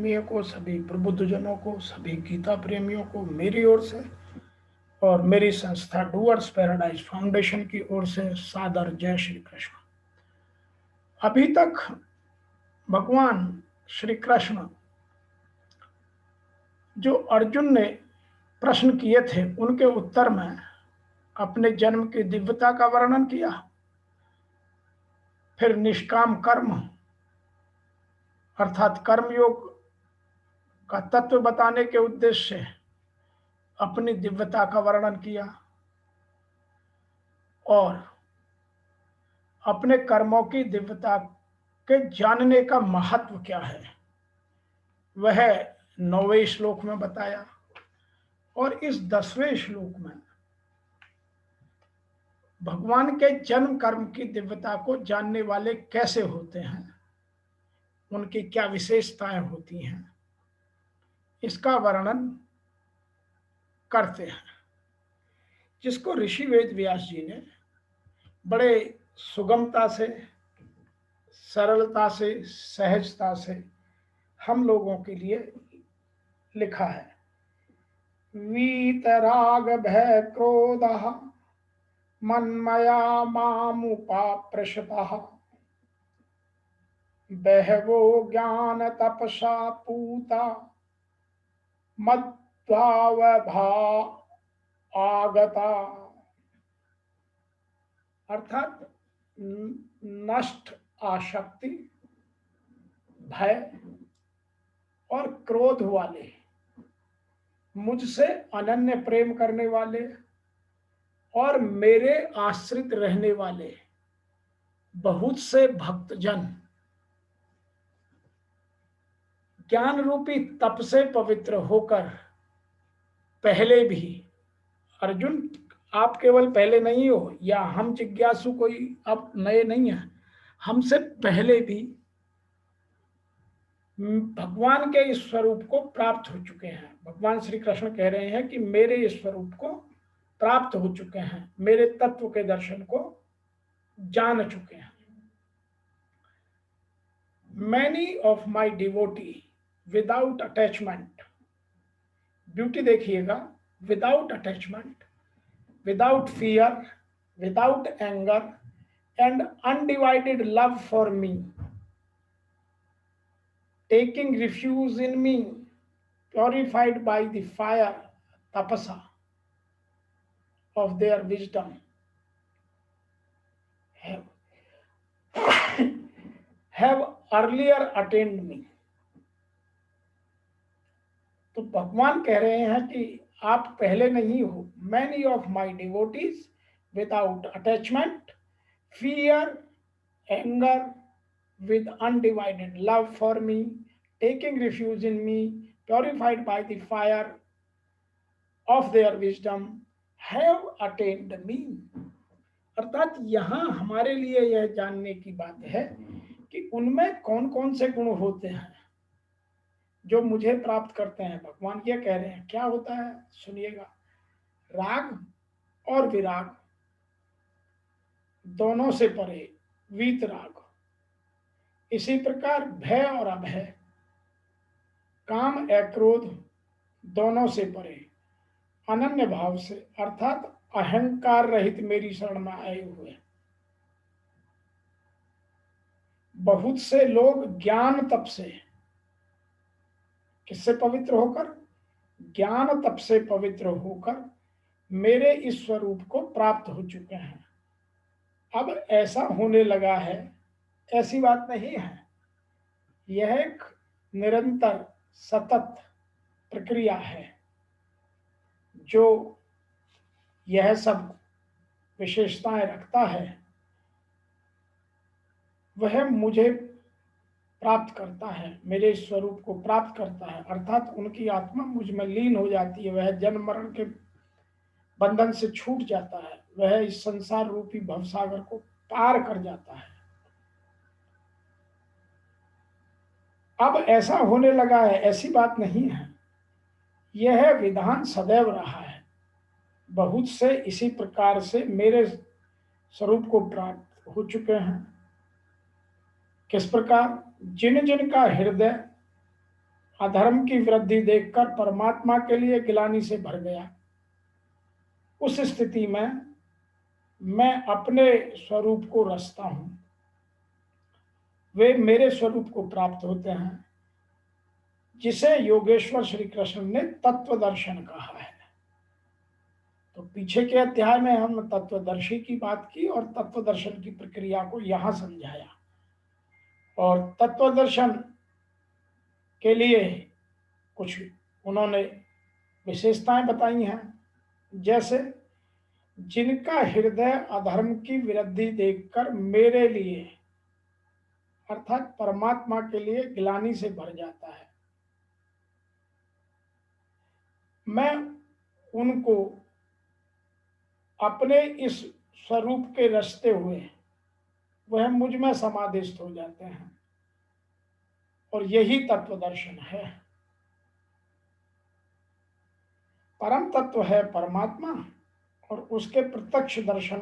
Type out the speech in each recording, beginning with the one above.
प्रेमियों को, सभी प्रबुद्धजनों को, सभी गीता प्रेमियों को मेरी ओर से और मेरी संस्था डूअर्स पैराडाइज फाउंडेशन की ओर से सादर जय श्री कृष्ण। अभी तक भगवान श्री कृष्ण जो अर्जुन ने प्रश्न किए थे उनके उत्तर में अपने जन्म की दिव्यता का वर्णन किया, फिर निष्काम कर्म अर्थात कर्मयोग का तत्व बताने के उद्देश्य से अपनी दिव्यता का वर्णन किया और अपने कर्मों की दिव्यता के जानने का महत्व क्या है वह 9वें श्लोक में बताया। और इस 10वें श्लोक में भगवान के जन्म कर्म की दिव्यता को जानने वाले कैसे होते हैं, उनकी क्या विशेषताएं होती हैं, इसका वर्णन करते हैं, जिसको ऋषि वेद व्यास जी ने बड़े सुगमता से, सरलता से, सहजता से हम लोगों के लिए लिखा है। वीतराग भय क्रोध मन्मया मामुपाप्रशतः बहवो ज्ञान तपसा पूता मद्भावभा आगता। अर्थात नष्ट आसक्ति, भय और क्रोध वाले, मुझसे अनन्य प्रेम करने वाले और मेरे आश्रित रहने वाले बहुत से भक्तजन ज्ञान रूपी तप से पवित्र होकर पहले भी, अर्जुन आप केवल पहले नहीं हो या हम जिज्ञासु कोई अब नए नहीं है, हमसे पहले भी भगवान के इस स्वरूप को प्राप्त हो चुके हैं। भगवान श्री कृष्ण कह रहे हैं कि मेरे इस स्वरूप को प्राप्त हो चुके हैं, मेरे तत्व के दर्शन को जान चुके हैं। Many of my devotee without attachment, beauty देखिएगा, without attachment, without fear, without anger and undivided love for me, taking refuge in me, purified by the fire tapasa of their wisdom, have earlier attained me। तो भगवान कह रहे हैं कि आप पहले नहीं हो। Many of my devotees without attachment, fear, anger, with undivided love for me, taking refuge in me, purified by the fire of their wisdom, have attained me। अर्थात यहाँ हमारे लिए यह जानने की बात है कि उनमें कौन कौन से गुण होते हैं जो मुझे प्राप्त करते हैं। भगवान क्या कह रहे हैं, क्या होता है सुनिएगा। राग और विराग दोनों से परे वीतराग, इसी प्रकार भय और अभय, काम क्रोध दोनों से परे, अनन्य भाव से अर्थात अहंकार रहित मेरी शरण में आए हुए। बहुत से लोग ज्ञान तप से, किससे पवित्र होकर, ज्ञान तप से पवित्र होकर मेरे इस स्वरूप को प्राप्त हो चुके हैं। अब ऐसा होने लगा है, ऐसी बात नहीं है, यह एक निरंतर सतत प्रक्रिया है। जो यह सब विशेषताएं रखता है वह मुझे प्राप्त करता है, मेरे स्वरूप को प्राप्त करता है, अर्थात उनकी आत्मा मुझ में लीन हो जाती है। वह जन्म मरण के बंधन से छूट जाता है, वह इस संसार रूपी भवसागर को पार कर जाता है। अब ऐसा होने लगा है, ऐसी बात नहीं है, यह विधान सदैव रहा है। बहुत से इसी प्रकार से मेरे स्वरूप को प्राप्त हो चुके हैं। किस प्रकार, जिन जिन का हृदय अधर्म की वृद्धि देखकर परमात्मा के लिए गिलानी से भर गया। उस स्थिति में मैं अपने स्वरूप को रचता हूं, वे मेरे स्वरूप को प्राप्त होते हैं, जिसे योगेश्वर श्री कृष्ण ने तत्व दर्शन कहा है। तो पीछे के अध्याय में हम तत्वदर्शी की बात की और तत्व दर्शन की प्रक्रिया को यहां समझाया, और तत्व दर्शन के लिए कुछ उन्होंने विशेषताएं बताई हैं, जैसे जिनका हृदय अधर्म की वृद्धि देखकर मेरे लिए अर्थात परमात्मा के लिए ग्लानि से भर जाता है, मैं उनको अपने इस स्वरूप के रचते हुए वह मुझ में समाधिस्थ हो जाते हैं, और यही तत्व दर्शन है। परम तत्व है परमात्मा, और उसके प्रत्यक्ष दर्शन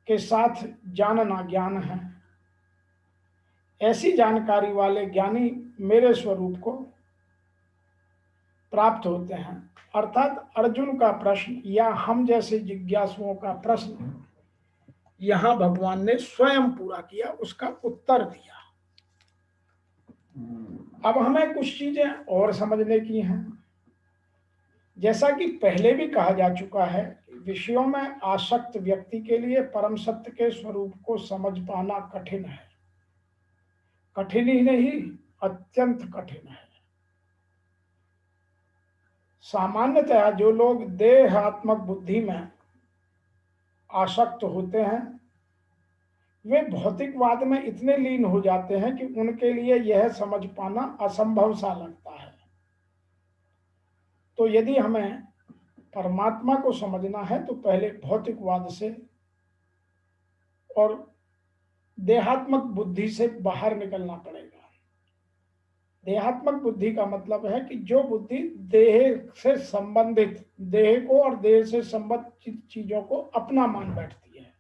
के साथ जानना ज्ञान है। ऐसी जानकारी वाले ज्ञानी मेरे स्वरूप को प्राप्त होते हैं। अर्थात अर्जुन का प्रश्न या हम जैसे जिज्ञासुओं का प्रश्न यहां भगवान ने स्वयं पूरा किया, उसका उत्तर दिया। अब हमें कुछ चीजें और समझने की हैं। जैसा कि पहले भी कहा जा चुका है, विषयों में आसक्त व्यक्ति के लिए परम सत्य के स्वरूप को समझ पाना कठिन है। कठिन ही नहीं, अत्यंत कठिन है। सामान्यतः जो लोग देहात्मक बुद्धि में आसक्त होते हैं, वे भौतिकवाद में इतने लीन हो जाते हैं कि उनके लिए यह समझ पाना असंभव सा लगता है। तो यदि हमें परमात्मा को समझना है तो पहले भौतिकवाद से और देहात्मक बुद्धि से बाहर निकलना पड़ेगा। देहात्मक बुद्धि का मतलब है कि जो बुद्धि देह से संबंधित, देह को और देह से संबंधित चीजों को अपना मान बैठती है,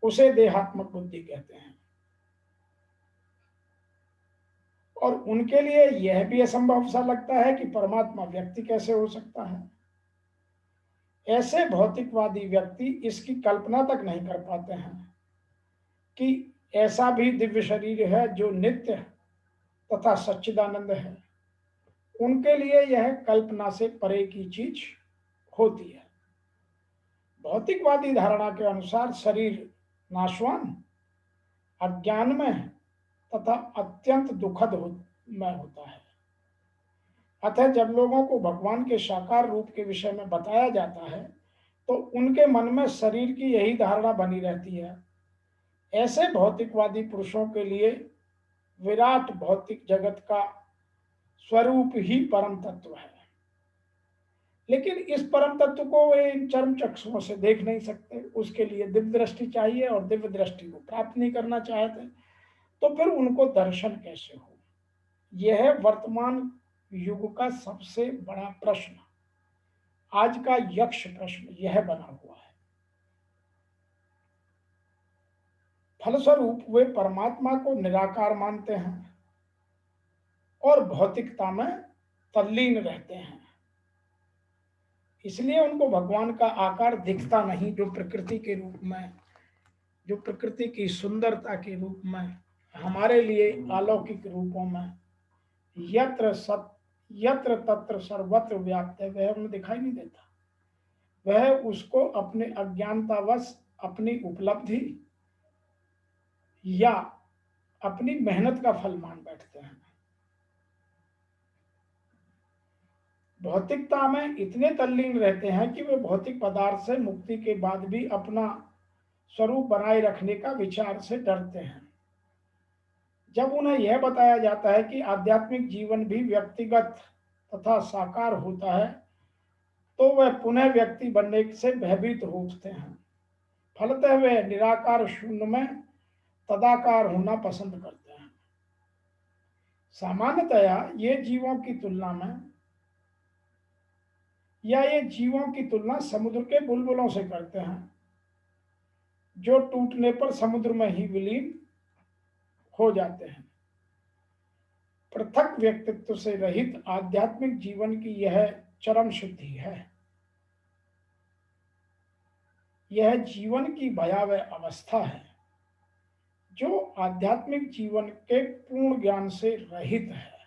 उसे देहात्मक बुद्धि कहते हैं। और उनके लिए यह भी असंभव सा लगता है कि परमात्मा व्यक्ति कैसे हो सकता है। ऐसे भौतिकवादी व्यक्ति इसकी कल्पना तक नहीं कर पाते हैं कि ऐसा भी दिव्य शरीर है जो नित्य तथा सच्चिदानंद है। उनके लिए यह कल्पना से परे की चीज होती है। भौतिकवादी धारणा के अनुसार शरीर नाशवान, अज्ञान में तथा अत्यंत दुखद में होता है। अतः जब लोगों को भगवान के साकार रूप के विषय में बताया जाता है तो उनके मन में शरीर की यही धारणा बनी रहती है। ऐसे भौतिकवादी पुरुषों के लिए विराट भौतिक जगत का स्वरूप ही परम तत्व है, लेकिन इस परम तत्व को वे इन चर्म चक्षुओं से देख नहीं सकते। उसके लिए दिव्य दृष्टि चाहिए, और दिव्य दृष्टि को प्राप्त नहीं करना चाहते, तो फिर उनको दर्शन कैसे हो? यह वर्तमान युग का सबसे बड़ा प्रश्न, आज का यक्ष प्रश्न यह बना हुआ है। फलस्वरूप वे परमात्मा को निराकार मानते हैं और भौतिकता में तल्लीन रहते हैं। इसलिए उनको भगवान का आकार दिखता नहीं, जो प्रकृति के रूप में, जो प्रकृति की सुंदरता के रूप में, हमारे लिए अलौकिक रूपों में यत्र तत्र सर्वत्र व्याप्त है, वह उन्हें दिखाई नहीं देता। वह उसको अपने अज्ञानतावश अपनी उपलब्धि या अपनी मेहनत का फल मान बैठते हैं। भौतिकता में इतने तल्लीन रहते हैं कि वे भौतिक पदार्थ से मुक्ति के बाद भी अपना स्वरूप बनाए रखने का विचार से डरते हैं। जब उन्हें यह बताया जाता है कि आध्यात्मिक जीवन भी व्यक्तिगत तथा साकार होता है, तो वह पुनः व्यक्ति बनने से भयभीत हो उठते हैं। फलतः वे निराकार शून्य में तदाकार होना पसंद करते हैं। सामान्यतया ये जीवों की तुलना समुद्र के बुलबुलों से करते हैं, जो टूटने पर समुद्र में ही विलीन हो जाते हैं। पृथक व्यक्तित्व से रहित आध्यात्मिक जीवन की यह चरम सिद्धि है। यह जीवन की भयावह अवस्था है जो आध्यात्मिक जीवन के पूर्ण ज्ञान से रहित है।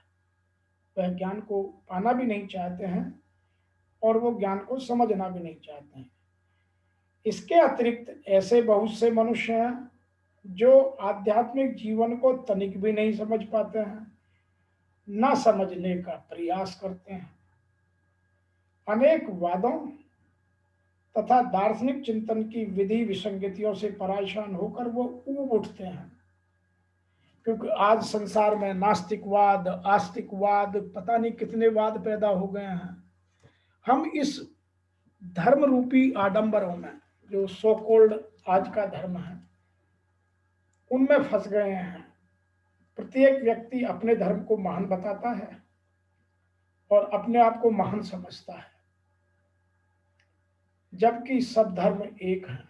वह ज्ञान को पाना भी नहीं चाहते हैं और वो ज्ञान को समझना भी नहीं चाहते हैं। इसके अतिरिक्त ऐसे बहुत से मनुष्य हैं जो आध्यात्मिक जीवन को तनिक भी नहीं समझ पाते हैं, न समझने का प्रयास करते हैं। अनेक वादों तथा दार्शनिक चिंतन की विधि विसंगतियों से परेशान होकर वो ऊब उठते हैं, क्योंकि आज संसार में नास्तिकवाद, आस्तिकवाद, पता नहीं कितने वाद पैदा हो गए हैं। हम इस धर्म रूपी आडंबरों में, जो सो कोल्ड आज का धर्म है, उनमें फंस गए हैं। प्रत्येक व्यक्ति अपने धर्म को महान बताता है और अपने आप को महान समझता है, जबकि सब धर्म एक है,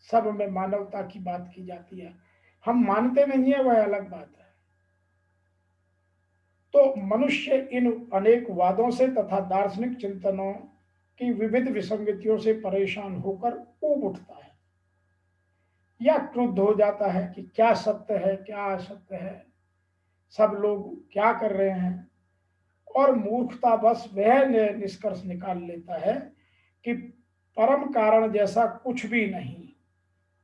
सब में मानवता की बात की जाती है। हम मानते नहीं है, वह अलग बात है। तो मनुष्य इन अनेक वादों से तथा दार्शनिक चिंतनों की विविध विसंगतियों से परेशान होकर ऊब उठता है या क्रुद्ध हो जाता है कि क्या सत्य है, क्या असत्य है, सब लोग क्या कर रहे हैं, और मूर्खता बस वह निष्कर्ष निकाल लेता है कि परम कारण जैसा कुछ भी नहीं,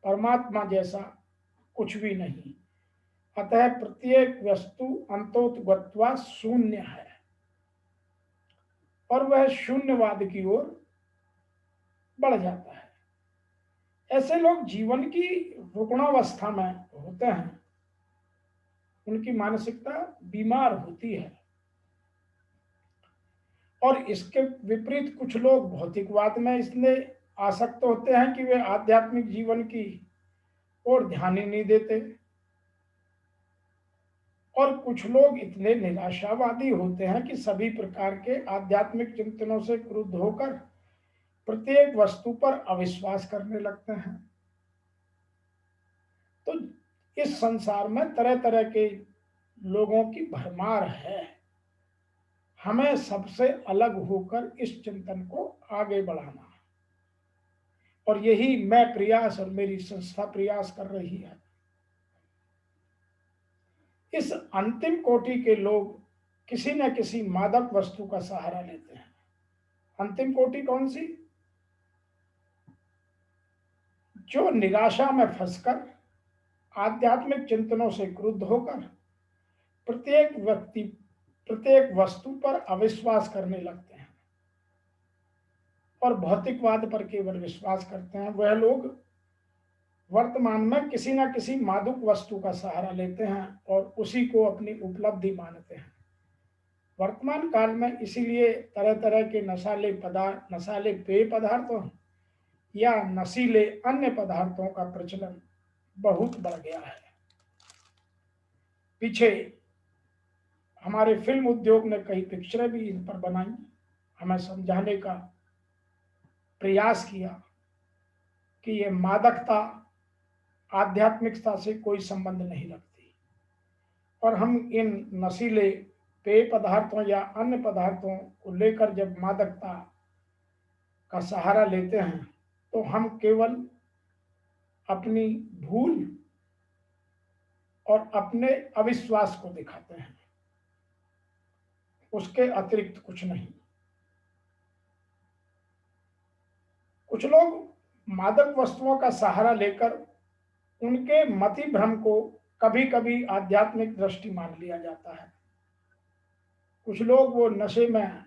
परमात्मा जैसा कुछ भी नहीं, अतः प्रत्येक वस्तु अंतोतगत्वा शून्य है, और वह शून्यवाद की ओर बढ़ जाता है। ऐसे लोग जीवन की रुग्णावस्था में होते हैं, उनकी मानसिकता बीमार होती है। और इसके विपरीत कुछ लोग भौतिकवाद में इसलिए आसक्त होते हैं कि वे आध्यात्मिक जीवन की ओर ध्यान ही नहीं देते। और कुछ लोग इतने निराशावादी होते हैं कि सभी प्रकार के आध्यात्मिक चिंतनों से क्रुद्ध होकर प्रत्येक वस्तु पर अविश्वास करने लगते हैं। तो इस संसार में तरह तरह के लोगों की भरमार है। हमें सबसे अलग होकर इस चिंतन को आगे बढ़ाना, और यही मैं प्रयास और मेरी संस्था प्रयास कर रही है। इस अंतिम कोटि के लोग किसी न किसी मादक वस्तु का सहारा लेते हैं। अंतिम कोटि कौन सी? जो निराशा में फंसकर आध्यात्मिक चिंतनों से क्रुद्ध होकर प्रत्येक वस्तु पर अविश्वास करने लगते हैं और भौतिकवाद पर केवल विश्वास करते हैं। वह लोग वर्तमान में किसी न किसी मादक वस्तु का सहारा लेते हैं और उसी को अपनी उपलब्धि मानते हैं। वर्तमान काल में इसीलिए तरह तरह के नशाले पेय पदार्थों या नशीले अन्य पदार्थों का प्रचलन बहुत बढ़ गया है। पीछे हमारे फिल्म उद्योग ने कई पिक्चरें भी इन पर बनाई, हमें समझाने का प्रयास किया कि ये मादकता आध्यात्मिकता से कोई संबंध नहीं रखती, और हम इन नशीले पेय पदार्थों या अन्य पदार्थों को लेकर जब मादकता का सहारा लेते हैं तो हम केवल अपनी भूल और अपने अविश्वास को दिखाते हैं, उसके अतिरिक्त कुछ नहीं। कुछ लोग मादक वस्तुओं का सहारा लेकर उनके मति भ्रम को कभी कभी आध्यात्मिक दृष्टि मान लिया जाता है। कुछ लोग वो नशे में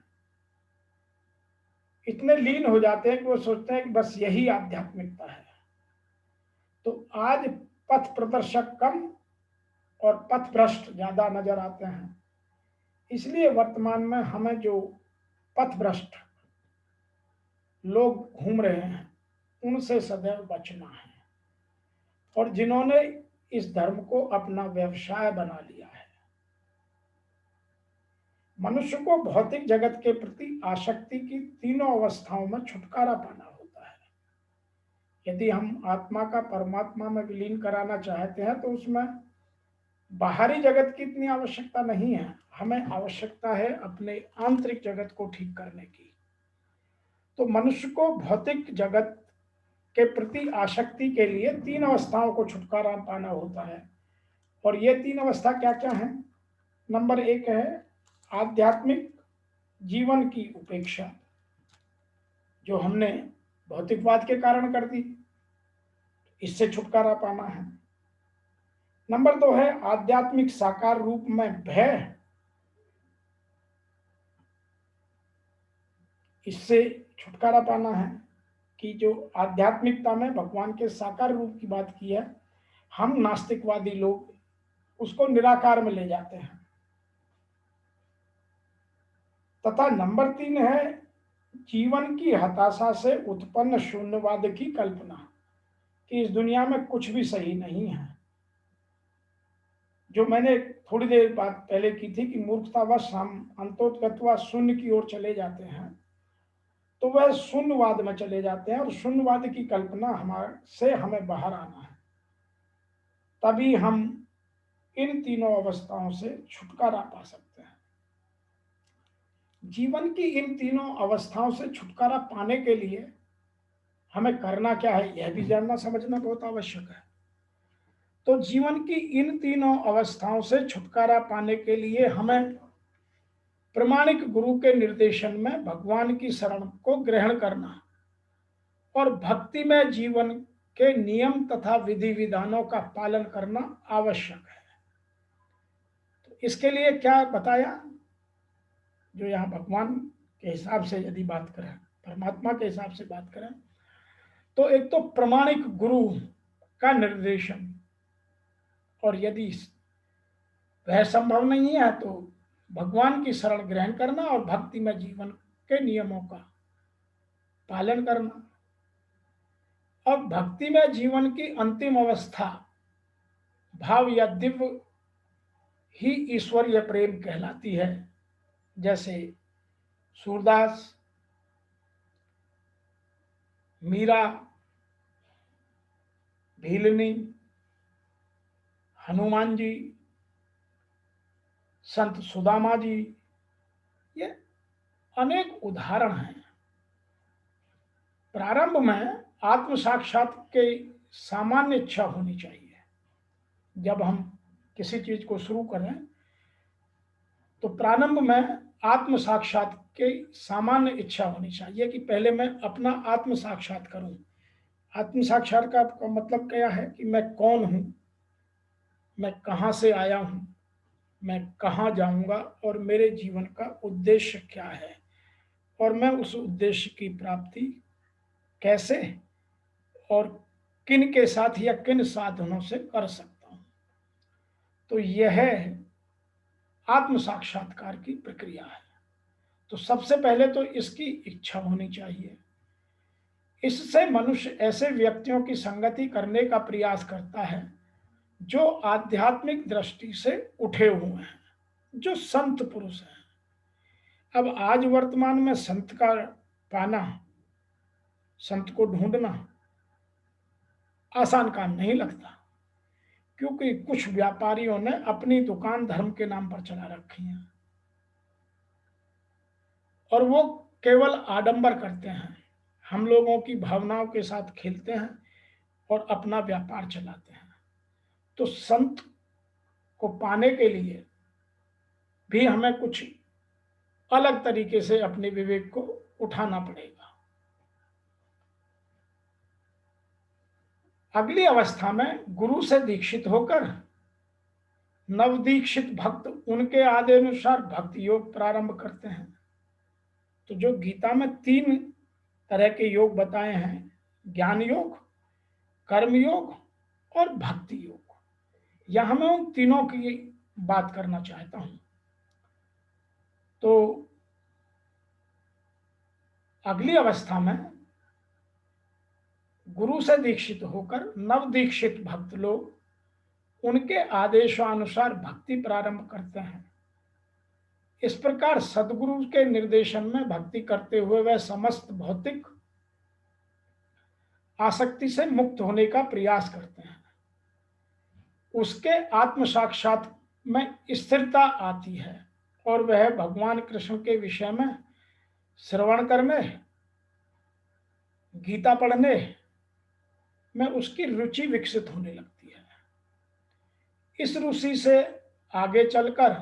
इतने लीन हो जाते हैं कि वो सोचते हैं कि बस यही आध्यात्मिकता है। तो आज पथ प्रदर्शक कम और पथ भ्रष्ट ज्यादा नजर आते हैं। इसलिए वर्तमान में हमें जो पथ भ्रष्ट लोग घूम रहे हैं उनसे सदैव बचना है, और जिन्होंने इस धर्म को अपना व्यवसाय बना लिया है। मनुष्य को भौतिक जगत के प्रति आसक्ति की तीनों अवस्थाओं में छुटकारा पाना होता है। यदि हम आत्मा का परमात्मा में विलीन कराना चाहते हैं तो उसमें बाहरी जगत की इतनी आवश्यकता नहीं है, हमें आवश्यकता है अपने आंतरिक जगत को ठीक करने की। तो मनुष्य को भौतिक जगत के प्रति आसक्ति के लिए तीन अवस्थाओं को छुटकारा पाना होता है। और ये तीन अवस्था क्या क्या है? नंबर एक है आध्यात्मिक जीवन की उपेक्षा, जो हमने भौतिकवाद के कारण कर दी, इससे छुटकारा पाना है। नंबर दो है आध्यात्मिक साकार रूप में भय, इससे छुटकारा पाना है कि जो आध्यात्मिकता में भगवान के साकार रूप की बात की है, हम नास्तिकवादी लोग उसको निराकार में ले जाते हैं। तथा नंबर तीन है जीवन की हताशा से उत्पन्न शून्यवाद की कल्पना कि इस दुनिया में कुछ भी सही नहीं है। जो मैंने थोड़ी देर बाद पहले की थी कि मूर्खतावश हम अंतोत्गत्वा शून्य की ओर चले जाते हैं, तो वह शून्यवाद में चले जाते हैं और शून्यवाद की कल्पना हमारे से हमें बाहर आना है, तभी हम इन तीनों अवस्थाओं से छुटकारा पा सकते हैं। जीवन की इन तीनों अवस्थाओं से छुटकारा पाने के लिए हमें करना क्या है, यह भी जानना समझना बहुत आवश्यक है। तो जीवन की इन तीनों अवस्थाओं से छुटकारा पाने के लिए हमें प्रमाणिक गुरु के निर्देशन में भगवान की शरण को ग्रहण करना और भक्ति में जीवन के नियम तथा विधि विधानों का पालन करना आवश्यक है। तो इसके लिए क्या बताया? जो यहाँ भगवान के हिसाब से यदि बात करें, परमात्मा के हिसाब से बात करें, तो एक तो प्रमाणिक गुरु का निर्देशन, और यदि वह संभव नहीं है तो भगवान की शरण ग्रहण करना और भक्ति में जीवन के नियमों का पालन करना। अब भक्ति में जीवन की अंतिम अवस्था भाव या दिव्य ही ईश्वरीय प्रेम कहलाती है। जैसे सूरदास, मीरा, भीलनी, हनुमान जी, संत सुदामा जी, ये अनेक उदाहरण हैं। प्रारंभ में आत्म साक्षात के सामान्य इच्छा होनी चाहिए। जब हम किसी चीज को शुरू करें तो प्रारंभ में आत्म साक्षात की सामान्य इच्छा होनी चाहिए कि पहले मैं अपना आत्म साक्षात करूं। आत्म साक्षात का मतलब क्या है कि मैं कौन हूं, मैं कहां से आया हूं, मैं कहां जाऊंगा और मेरे जीवन का उद्देश्य क्या है, और मैं उस उद्देश्य की प्राप्ति कैसे और किन के साथ या किन साधनों से कर सकता हूं। तो यह आत्म साक्षात्कार की प्रक्रिया है। तो सबसे पहले तो इसकी इच्छा होनी चाहिए। इससे मनुष्य ऐसे व्यक्तियों की संगति करने का प्रयास करता है जो आध्यात्मिक दृष्टि से उठे हुए हैं, जो संत पुरुष हैं। अब आज वर्तमान में संत का पाना, संत को ढूंढना आसान काम नहीं लगता, क्योंकि कुछ व्यापारियों ने अपनी दुकान धर्म के नाम पर चला रखी है और वो केवल आडंबर करते हैं, हम लोगों की भावनाओं के साथ खेलते हैं और अपना व्यापार चलाते हैं। तो संत को पाने के लिए भी हमें कुछ अलग तरीके से अपने विवेक को उठाना पड़ेगा। अगली अवस्था में गुरु से दीक्षित होकर नवदीक्षित भक्त उनके आदेशानुसार भक्ति योग प्रारंभ करते हैं। तो जो गीता में तीन तरह के योग बताए हैं, ज्ञान योग, कर्म योग और भक्ति योग, यहां मैं उन तीनों की बात करना चाहता हूं। तो अगली अवस्था में गुरु से दीक्षित होकर नव दीक्षित भक्त लोग उनके आदेशानुसार भक्ति प्रारंभ करते हैं। इस प्रकार सदगुरु के निर्देशन में भक्ति करते हुए वह समस्त भौतिक आसक्ति से मुक्त होने का प्रयास करते हैं। उसके आत्म साक्षात में स्थिरता आती है और वह भगवान कृष्ण के विषय में श्रवण करने, गीता पढ़ने में उसकी रुचि विकसित होने लगती है। इस रुचि से आगे चलकर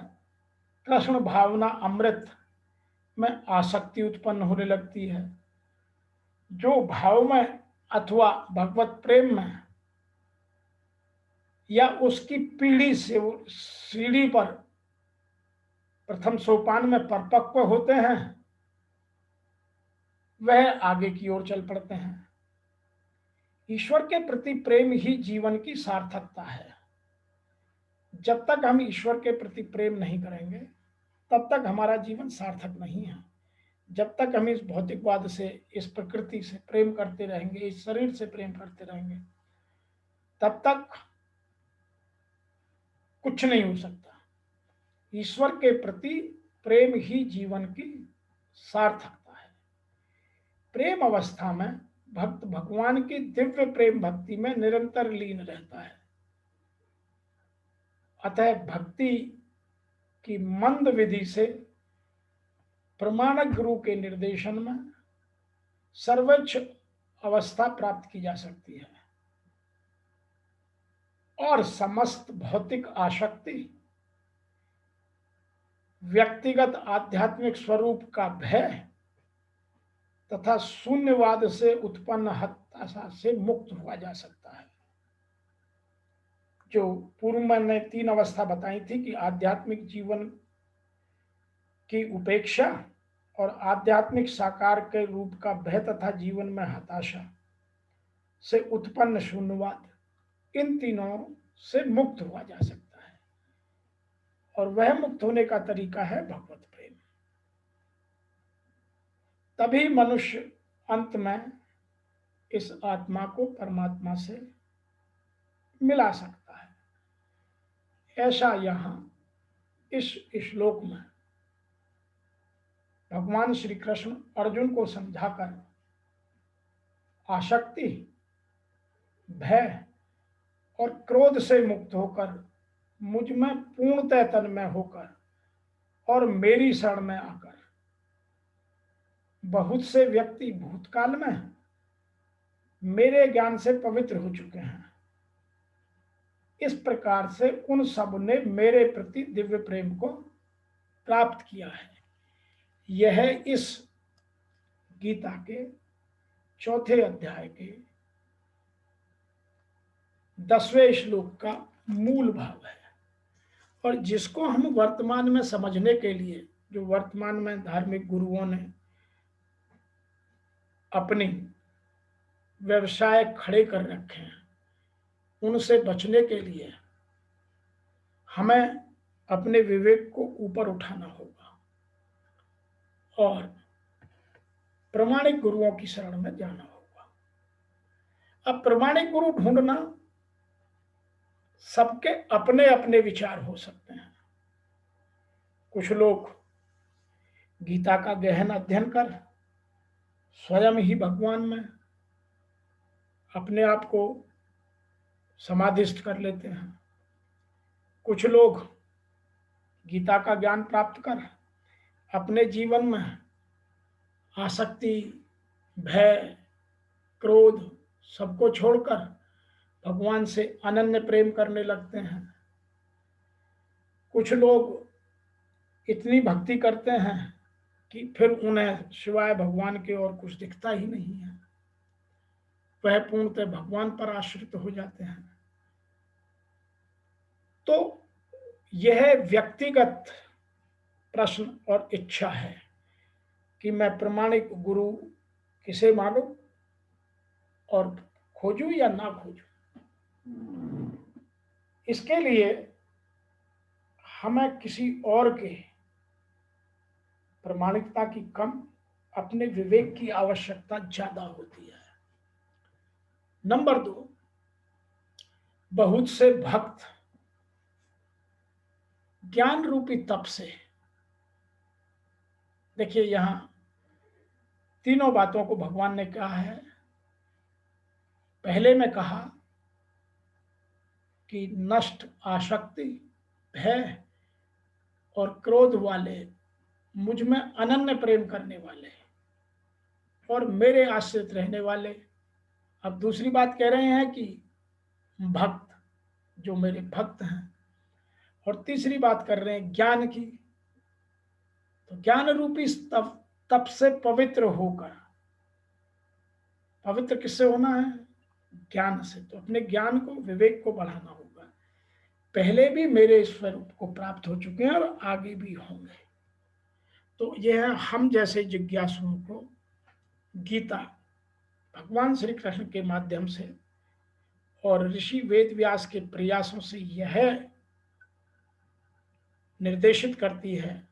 कृष्ण भावना अमृत में आसक्ति उत्पन्न होने लगती है, जो भाव में अथवा भगवत प्रेम में या उसकी पीढ़ी से सीढ़ी पर प्रथम सोपान में परिपक्व होते हैं, वह आगे की ओर चल पड़ते हैं। ईश्वर के प्रति प्रेम ही जीवन की सार्थकता है। जब तक हम ईश्वर के प्रति प्रेम नहीं करेंगे, तब तक हमारा जीवन सार्थक नहीं है। जब तक हम इस भौतिकवाद से, इस प्रकृति से प्रेम करते रहेंगे, इस शरीर से प्रेम करते रहेंगे, तब तक कुछ नहीं हो सकता। ईश्वर के प्रति प्रेम ही जीवन की सार्थकता है। प्रेम अवस्था में भक्त भगवान की दिव्य प्रेम भक्ति में निरंतर लीन रहता है। अतः भक्ति की मंद विधि से प्रमाणक गुरु के निर्देशन में सर्वोच्च अवस्था प्राप्त की जा सकती है और समस्त भौतिक आसक्ति, व्यक्तिगत आध्यात्मिक स्वरूप का भय तथा शून्यवाद से उत्पन्न हताशा से मुक्त हुआ जा सकता है। जो पूर्व मैंने 3 अवस्था बताई थी कि आध्यात्मिक जीवन की उपेक्षा और आध्यात्मिक साकार के रूप का भय तथा जीवन में हताशा से उत्पन्न शून्यवाद, इन तीनों से मुक्त हुआ जा सकता है और वह मुक्त होने का तरीका है भगवत प्रेम। तभी मनुष्य अंत में इस आत्मा को परमात्मा से मिला सकता है। ऐसा यहाँ इस श्लोक में भगवान श्री कृष्ण अर्जुन को समझाकर आसक्ति, भय और क्रोध से मुक्त होकर मुझ में पूर्णतः तन्मय होकर और मेरी शरण में आकर बहुत से व्यक्ति भूतकाल में मेरे ज्ञान से पवित्र हो चुके हैं। इस प्रकार से उन सब ने मेरे प्रति दिव्य प्रेम को प्राप्त किया है। यह इस गीता के 4थे अध्याय के 10वें श्लोक का मूल भाव है और जिसको हम वर्तमान में समझने के लिए, जो वर्तमान में धार्मिक गुरुओं ने अपने व्यवसाय खड़े कर रखे हैं, उनसे बचने के लिए हमें अपने विवेक को ऊपर उठाना होगा और प्रमाणिक गुरुओं की शरण में जाना होगा। अब प्रमाणिक गुरु ढूंढना, सबके अपने अपने विचार हो सकते हैं। कुछ लोग गीता का गहन अध्ययन कर स्वयं ही भगवान में अपने आप को समाधिस्थ कर लेते हैं। कुछ लोग गीता का ज्ञान प्राप्त कर अपने जीवन में आसक्ति, भय, क्रोध सबको छोड़कर भगवान से अनन्य प्रेम करने लगते हैं। कुछ लोग इतनी भक्ति करते हैं कि फिर उन्हें सिवाय भगवान के और कुछ दिखता ही नहीं है, वह पूर्णतः भगवान पर आश्रित हो जाते हैं। तो यह व्यक्तिगत प्रश्न और इच्छा है कि मैं प्रमाणिक गुरु किसे मानूं और खोजूं या ना खोजूं। इसके लिए हमें किसी और के प्रमाणिकता की कम, अपने विवेक की आवश्यकता ज्यादा होती है। नंबर 2, बहुत से भक्त ज्ञान रूपी तप से, देखिए यहां तीनों बातों को भगवान ने कहा है। पहले में कहा कि नष्ट आसक्ति, भय और क्रोध वाले मुझ में अनन्य प्रेम करने वाले और मेरे आश्रित रहने वाले। अब दूसरी बात कह रहे हैं कि भक्त, जो मेरे भक्त हैं। और तीसरी बात कर रहे हैं ज्ञान की। तो ज्ञान रूपी तप, तप से पवित्र होकर, पवित्र किससे होना है? ज्ञान से। तो अपने ज्ञान को, विवेक को बढ़ाना होगा। पहले भी मेरे स्वरूप को प्राप्त हो चुके हैं और आगे भी होंगे। तो यह है हम जैसे जिज्ञासुओं को गीता भगवान श्री कृष्ण के माध्यम से और ऋषि वेद व्यास के प्रयासों से यह निर्देशित करती है,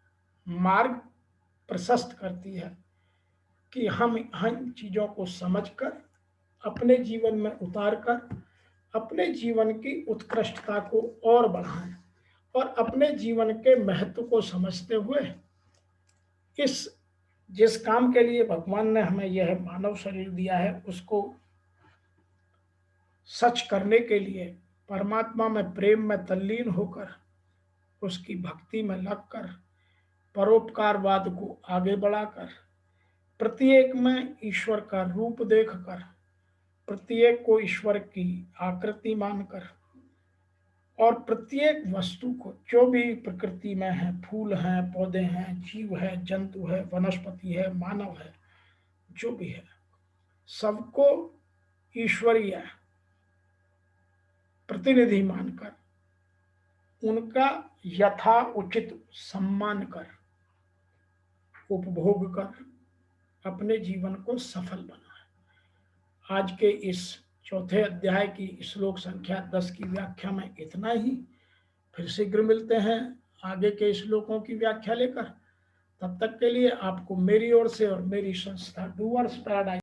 मार्ग प्रशस्त करती है कि हम इन चीजों को समझकर अपने जीवन में उतारकर अपने जीवन की उत्कृष्टता को और बढ़ाएं और अपने जीवन के महत्व को समझते हुए इस जिस काम के लिए भगवान ने हमें यह मानव शरीर दिया है उसको सच करने के लिए परमात्मा में प्रेम में तल्लीन होकर उसकी भक्ति में लगकर परोपकारवाद को आगे बढ़ाकर प्रत्येक में ईश्वर का रूप देखकर प्रत्येक को ईश्वर की आकृति मानकर और प्रत्येक वस्तु को, जो भी प्रकृति में है, फूल हैं, पौधे हैं, जीव है, जंतु है, वनस्पति है, मानव है, जो भी है, सबको ईश्वरीय प्रतिनिधि मानकर उनका यथा उचित सम्मान कर, उपभोग कर अपने जीवन को सफल बनाए। आज के इस चौथे अध्याय की श्लोक संख्या 10 की व्याख्या में इतना ही। फिर शीघ्र मिलते हैं आगे के श्लोकों की व्याख्या लेकर। तब तक के लिए आपको मेरी ओर से और मेरी संस्था डूअर्स पैराडाइज